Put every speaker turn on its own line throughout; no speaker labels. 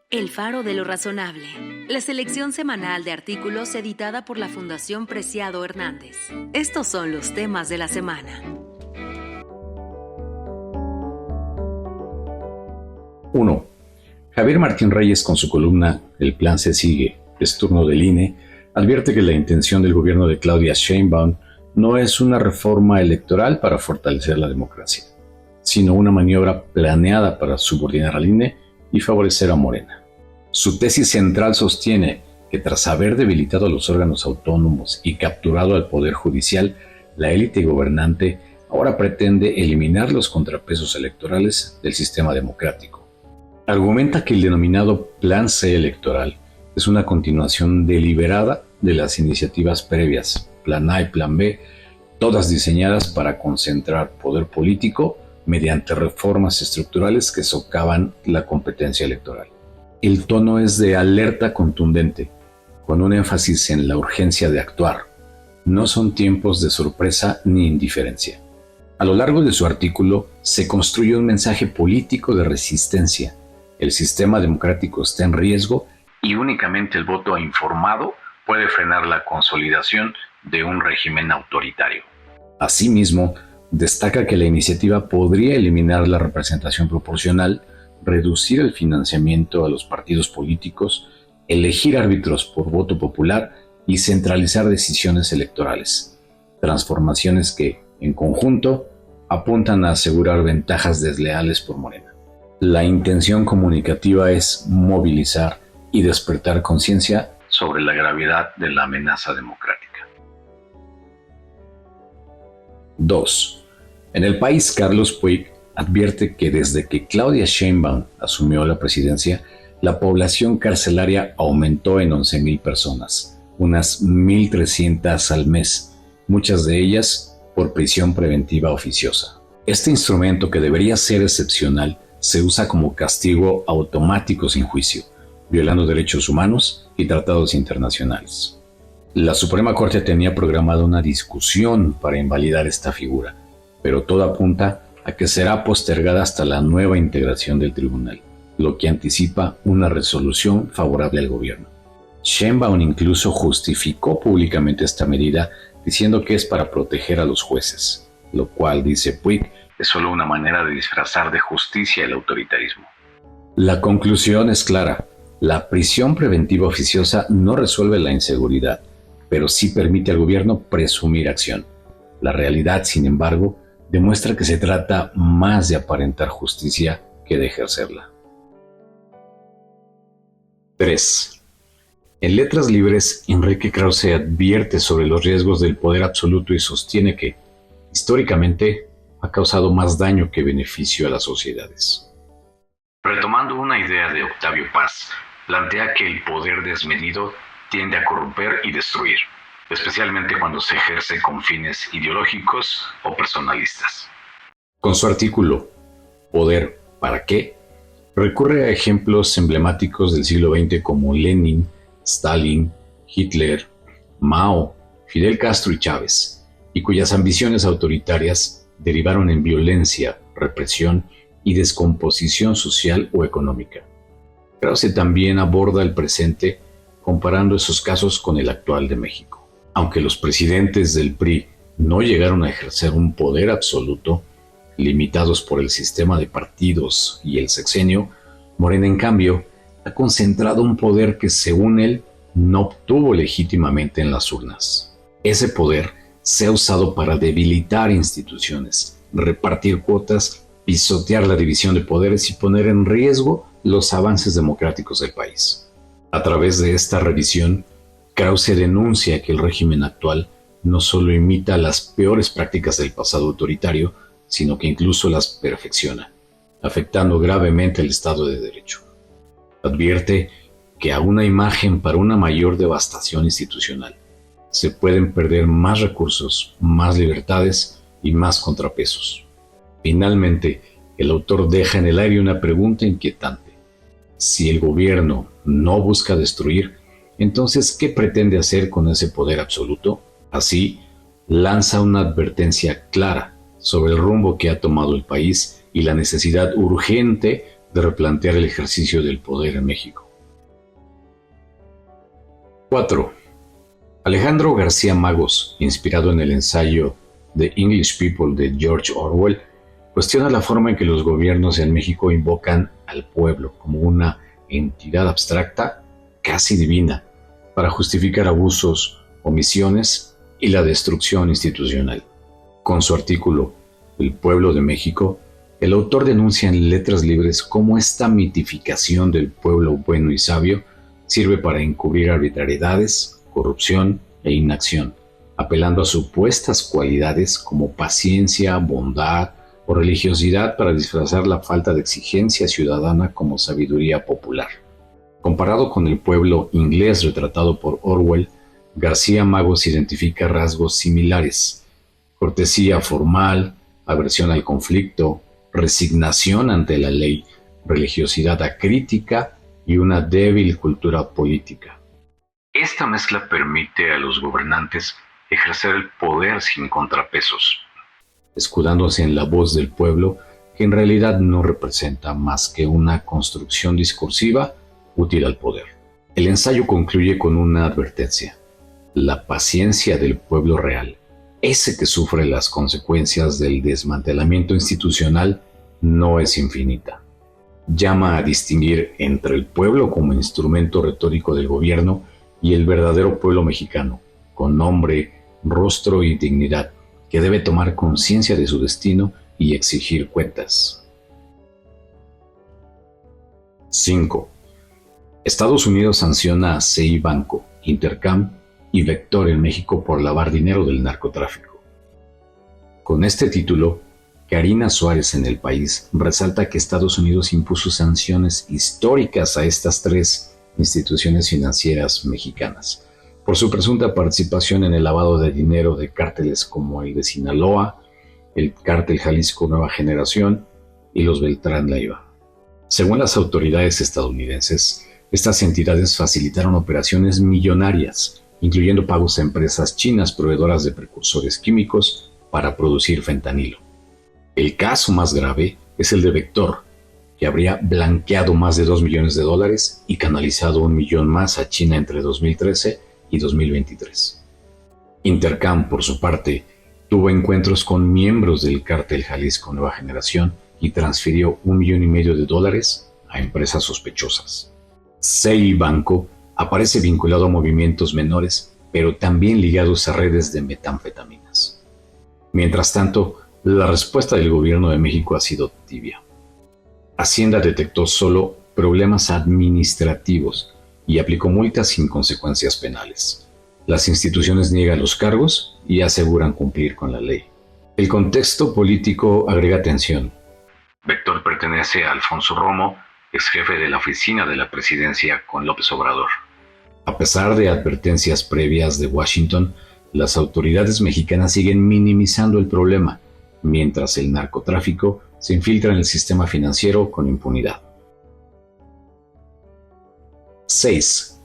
El Faro de lo Razonable, la selección semanal de artículos editada por la Fundación Preciado Hernández. Estos son los temas de la semana.
1. Javier Martín Reyes, con su columna El plan se sigue, es turno del INE, advierte que la intención del gobierno de Claudia Sheinbaum no es una reforma electoral para fortalecer la democracia, sino una maniobra planeada para subordinar al INE y favorecer a Morena. Su tesis central sostiene que tras haber debilitado a los órganos autónomos y capturado al Poder Judicial, la élite gobernante ahora pretende eliminar los contrapesos electorales del sistema democrático. Argumenta que el denominado Plan C electoral es una continuación deliberada de las iniciativas previas, Plan A y Plan B, todas diseñadas para concentrar poder político mediante reformas estructurales que socavan la competencia electoral. El tono es de alerta contundente, con un énfasis en la urgencia de actuar. No son tiempos de sorpresa ni indiferencia. A lo largo de su artículo se construye un mensaje político de resistencia. El sistema democrático está en riesgo y únicamente el voto informado puede frenar la consolidación de un régimen autoritario. Asimismo, destaca que la iniciativa podría eliminar la representación proporcional, reducir el financiamiento a los partidos políticos, elegir árbitros por voto popular y centralizar decisiones electorales. Transformaciones que, en conjunto, apuntan a asegurar ventajas desleales por Morena. La intención comunicativa es movilizar y despertar conciencia sobre la gravedad de la amenaza democrática. 2. En El País, Carlos Puig advierte que desde que Claudia Sheinbaum asumió la presidencia, la población carcelaria aumentó en 11,000 personas, unas 1,300 al mes, muchas de ellas por prisión preventiva oficiosa. Este instrumento, que debería ser excepcional, se usa como castigo automático sin juicio, violando derechos humanos y tratados internacionales. La Suprema Corte tenía programada una discusión para invalidar esta figura, pero todo apunta a que será postergada hasta la nueva integración del tribunal, lo que anticipa una resolución favorable al gobierno. Sheinbaum incluso justificó públicamente esta medida diciendo que es para proteger a los jueces, lo cual, dice Puig, es solo una manera de disfrazar de justicia el autoritarismo. La conclusión es clara: la prisión preventiva oficiosa no resuelve la inseguridad, pero sí permite al gobierno presumir acción. La realidad, sin embargo, demuestra que se trata más de aparentar justicia que de ejercerla. 3. En Letras Libres, Enrique Krause advierte sobre los riesgos del poder absoluto y sostiene que, históricamente, ha causado más daño que beneficio a las sociedades. Retomando una idea de Octavio Paz, plantea que el poder desmedido tiende a corromper y destruir, especialmente cuando se ejerce con fines ideológicos o personalistas. Con su artículo ¿Poder para qué?, recurre a ejemplos emblemáticos del siglo XX como Lenin, Stalin, Hitler, Mao, Fidel Castro y Chávez, y cuyas ambiciones autoritarias derivaron en violencia, represión y descomposición social o económica. Krause también aborda el presente comparando esos casos con el actual de México. Aunque los presidentes del PRI no llegaron a ejercer un poder absoluto, limitados por el sistema de partidos y el sexenio, Morena, en cambio, ha concentrado un poder que, según él, no obtuvo legítimamente en las urnas. Ese poder se ha usado para debilitar instituciones, repartir cuotas, pisotear la división de poderes y poner en riesgo los avances democráticos del país. A través de esta revisión, Krause denuncia que el régimen actual no solo imita las peores prácticas del pasado autoritario, sino que incluso las perfecciona, afectando gravemente el Estado de Derecho. Advierte que a una imagen para una mayor devastación institucional se pueden perder más recursos, más libertades y más contrapesos. Finalmente, el autor deja en el aire una pregunta inquietante. Si el gobierno no busca destruir, entonces, ¿qué pretende hacer con ese poder absoluto? Así, lanza una advertencia clara sobre el rumbo que ha tomado el país y la necesidad urgente de replantear el ejercicio del poder en México. 4. Alejandro García Magos, inspirado en el ensayo The English People de George Orwell, cuestiona la forma en que los gobiernos en México invocan al pueblo como una entidad abstracta, casi divina, para justificar abusos, omisiones y la destrucción institucional. Con su artículo El pueblo de México, el autor denuncia en Letras Libres cómo esta mitificación del pueblo bueno y sabio sirve para encubrir arbitrariedades, corrupción e inacción, apelando a supuestas cualidades como paciencia, bondad o religiosidad para disfrazar la falta de exigencia ciudadana como sabiduría popular. Comparado con el pueblo inglés retratado por Orwell, García Magos identifica rasgos similares: cortesía formal, aversión al conflicto, resignación ante la ley, religiosidad acrítica y una débil cultura política. Esta mezcla permite a los gobernantes ejercer el poder sin contrapesos, escudándose en la voz del pueblo, que en realidad no representa más que una construcción discursiva útil al poder. El ensayo concluye con una advertencia: la paciencia del pueblo real, ese que sufre las consecuencias del desmantelamiento institucional, no es infinita. Llama a distinguir entre el pueblo como instrumento retórico del gobierno y el verdadero pueblo mexicano, con nombre, rostro y dignidad, que debe tomar conciencia de su destino y exigir cuentas. 5. Estados Unidos sanciona a CI Banco, Intercam y Vector en México por lavar dinero del narcotráfico. Con este título, Karina Suárez en El País resalta que Estados Unidos impuso sanciones históricas a estas tres instituciones financieras mexicanas por su presunta participación en el lavado de dinero de cárteles como el de Sinaloa, el cártel Jalisco Nueva Generación y los Beltrán Leiva. Según las autoridades estadounidenses, estas entidades facilitaron operaciones millonarias, incluyendo pagos a empresas chinas proveedoras de precursores químicos para producir fentanilo. El caso más grave es el de Vector, que habría blanqueado más de $2 millones y canalizado $1 millón más a China entre 2013 y 2023. Intercam, por su parte, tuvo encuentros con miembros del cártel Jalisco Nueva Generación y transfirió $1,5 millones a empresas sospechosas. CI Banco aparece vinculado a movimientos menores, pero también ligados a redes de metanfetaminas. Mientras tanto, la respuesta del gobierno de México ha sido tibia. Hacienda detectó solo problemas administrativos y aplicó multas sin consecuencias penales. Las instituciones niegan los cargos y aseguran cumplir con la ley. El contexto político agrega tensión. Vector pertenece a Alfonso Romo, ex jefe de la oficina de la presidencia con López Obrador. A pesar de advertencias previas de Washington, las autoridades mexicanas siguen minimizando el problema, mientras el narcotráfico se infiltra en el sistema financiero con impunidad. 6.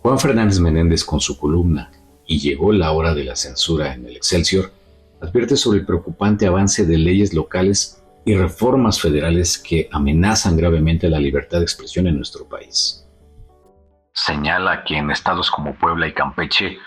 Juan Fernández Menéndez, con su columna "Y llegó la hora de la censura" en el Excelsior, advierte sobre el preocupante avance de leyes locales y reformas federales que amenazan gravemente la libertad de expresión en nuestro país. Señala que en estados como Puebla y Campeche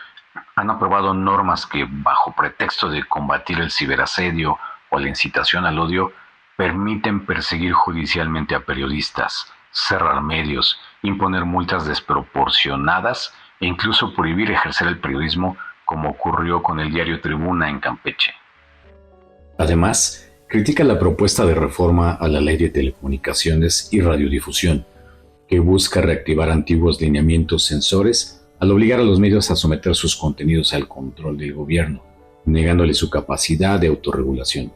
han aprobado normas que, bajo pretexto de combatir el ciberasedio o la incitación al odio, permiten perseguir judicialmente a periodistas, cerrar medios, imponer multas desproporcionadas e incluso prohibir ejercer el periodismo, como ocurrió con el diario Tribuna en Campeche. Además, critica la propuesta de reforma a la Ley de Telecomunicaciones y Radiodifusión, que busca reactivar antiguos lineamientos censores al obligar a los medios a someter sus contenidos al control del gobierno, negándole su capacidad de autorregulación.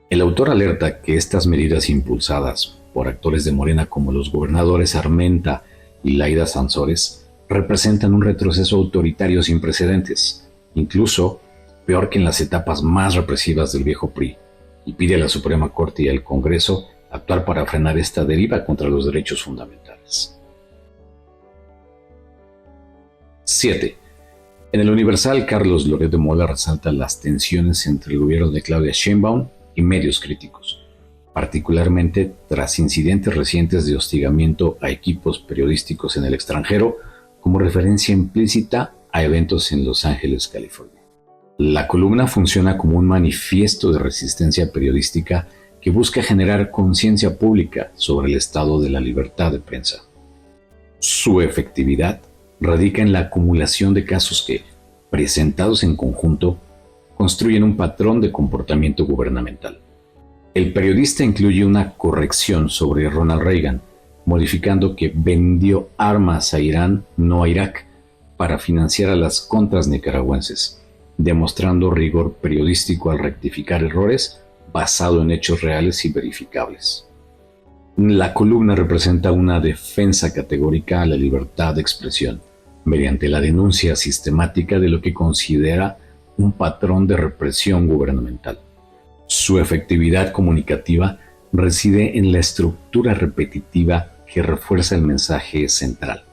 El autor alerta que estas medidas impulsadas por actores de Morena como los gobernadores Armenta y Laida Sansores representan un retroceso autoritario sin precedentes, incluso peor que en las etapas más represivas del viejo PRI, y pide a la Suprema Corte y al Congreso actuar para frenar esta deriva contra los derechos fundamentales. 7. En el Universal, Carlos Loret de Mola resalta las tensiones entre el gobierno de Claudia Sheinbaum y medios críticos. particularmente tras incidentes recientes de hostigamiento a equipos periodísticos en el extranjero, como referencia implícita a eventos en Los Ángeles, California. La columna funciona como un manifiesto de resistencia periodística que busca generar conciencia pública sobre el estado de la libertad de prensa. Su efectividad radica en la acumulación de casos que, presentados en conjunto, construyen un patrón de comportamiento gubernamental. El periodista incluye una corrección sobre Ronald Reagan, modificando que vendió armas a Irán, no a Irak, para financiar a las contras nicaragüenses, demostrando rigor periodístico al rectificar errores basado en hechos reales y verificables. La columna representa una defensa categórica a la libertad de expresión, mediante la denuncia sistemática de lo que considera un patrón de represión gubernamental. Su efectividad comunicativa reside en la estructura repetitiva que refuerza el mensaje central.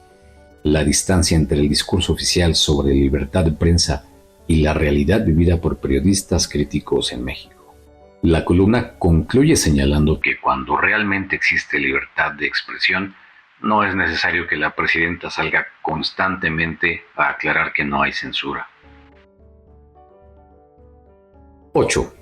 La distancia entre el discurso oficial sobre libertad de prensa y la realidad vivida por periodistas críticos en México. La columna concluye señalando que cuando realmente existe libertad de expresión, no es necesario que la presidenta salga constantemente a aclarar que no hay censura. 8.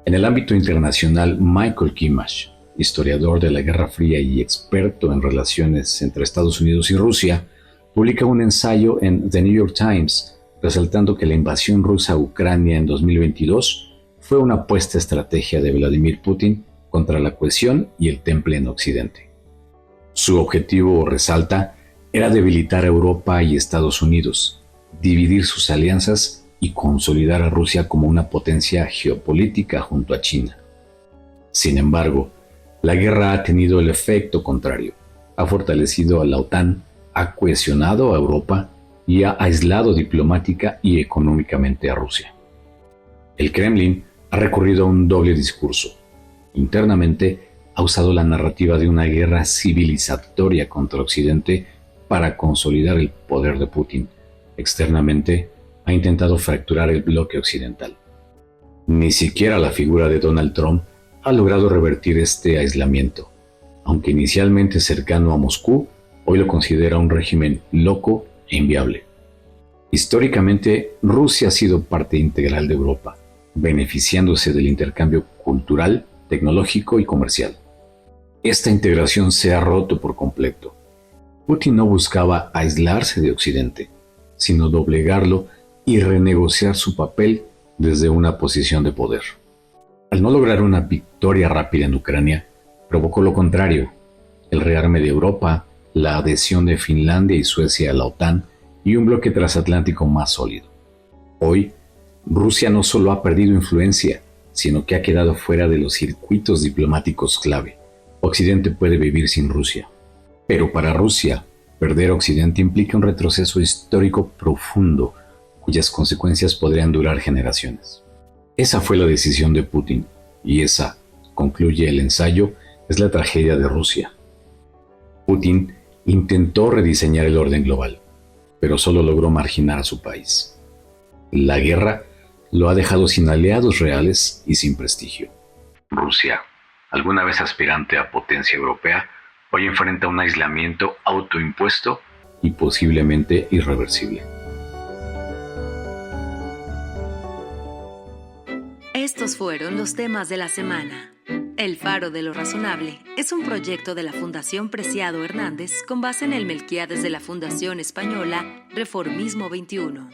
En el ámbito internacional, Michael Kimash, historiador de la Guerra Fría y experto en relaciones entre Estados Unidos y Rusia, publica un ensayo en The New York Times resaltando que la invasión rusa a Ucrania en 2022 fue una apuesta estrategia de Vladimir Putin contra la cohesión y el temple en Occidente. Su objetivo, resalta, era debilitar a Europa y Estados Unidos, dividir sus alianzas y consolidar a Rusia como una potencia geopolítica junto a China. Sin embargo, la guerra ha tenido el efecto contrario. Ha fortalecido a la OTAN, ha cohesionado a Europa y ha aislado diplomática y económicamente a Rusia. El Kremlin ha recurrido a un doble discurso. Internamente, ha usado la narrativa de una guerra civilizatoria contra Occidente para consolidar el poder de Putin. Externamente, ha intentado fracturar el bloque occidental. Ni siquiera la figura de Donald Trump ha logrado revertir este aislamiento. Aunque inicialmente cercano a Moscú, hoy lo considera un régimen loco e inviable. Históricamente, Rusia ha sido parte integral de Europa, beneficiándose del intercambio cultural, tecnológico y comercial. Esta integración se ha roto por completo. Putin no buscaba aislarse de Occidente, sino doblegarlo y renegociar su papel desde una posición de poder. Al no lograr una victoria rápida en Ucrania, provocó lo contrario: el rearme de Europa, la adhesión de Finlandia y Suecia a la OTAN y un bloque transatlántico más sólido. Hoy, Rusia no solo ha perdido influencia, sino que ha quedado fuera de los circuitos diplomáticos clave. Occidente puede vivir sin Rusia. Pero para Rusia, perder Occidente implica un retroceso histórico profundo, cuyas consecuencias podrían durar generaciones. Esa fue la decisión de Putin, y esa, concluye el ensayo, es la tragedia de Rusia. Putin intentó rediseñar el orden global, pero solo logró marginar a su país. La guerra lo ha dejado sin aliados reales y sin prestigio. Rusia, alguna vez aspirante a potencia europea, hoy enfrenta un aislamiento autoimpuesto y posiblemente irreversible.
Estos fueron los temas de la semana. El Faro de lo Razonable es un proyecto de la Fundación Preciado Hernández con base en el Melquíades de la Fundación Española Reformismo 21.